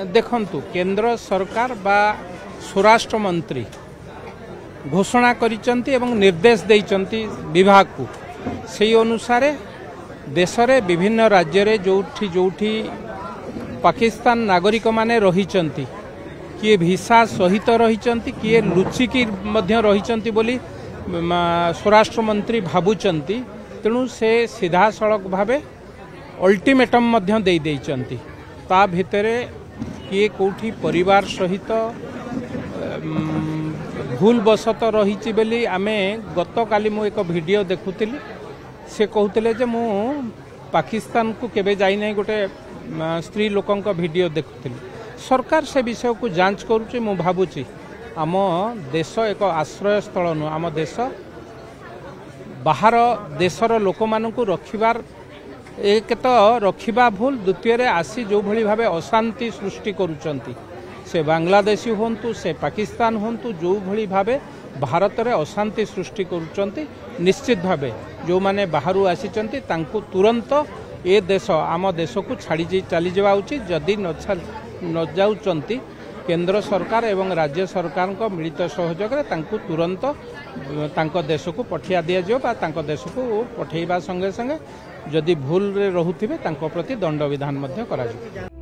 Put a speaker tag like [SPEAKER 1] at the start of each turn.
[SPEAKER 1] देखंतु केंद्र सरकार बा स्वराष्ट्र मंत्री घोषणा करिसंती एवं निर्देश देइसंती विभाग को से अनुसार देश रे विभिन्न राज्य रे जोठी पाकिस्तान नागरिक माने रहिसंती किए भिसा सहित रहिसंती किए लुचिकी मध्य रहिसंती बोली स्वराष्ट्र मंत्री भाबुचंती तेणु से सीधा सड़क भावे अल्टीमेटम मध्य दे देइचंती ता भितरे किए कोठी परिवार सहित भूल बसत रही बोली आमे गत काली मु एक वीडियो देखुली से कहते जे मु पाकिस्तान को केबे जाई नहीं गोटे स्त्री लोकंक वीडियो देखुली सरकार से विषय को जांच करुच्ची मु भाबुची आम देश एक आश्रय स्थल नु आम देश बाहर देशर लोक मानकु रखिबार एक तो रखिबा भूल द्वितीय रे आसी जो भली भावे अशांति सृष्टि करुचंती से बांग्लादेशी होंतु से पाकिस्तान होंतु जो भली भावे भारत रे अशांति सृष्टि करुचंती निश्चित भावे जो माने बाहरु आसीचंती तांकु तुरंत ए देश आम देश को छाड़ी चली जावा उचित जदि न जाउचंती केंद्र सरकार एवं राज्य सरकार को मिलित सहयोग रे तांकु तुरंत तांको देश को पठिया दिया जो बा तांको देश को पठेइबा संगे संगे जदि भूल रे रहुथिबे तांको प्रति दंड विधान मध्य करा जो।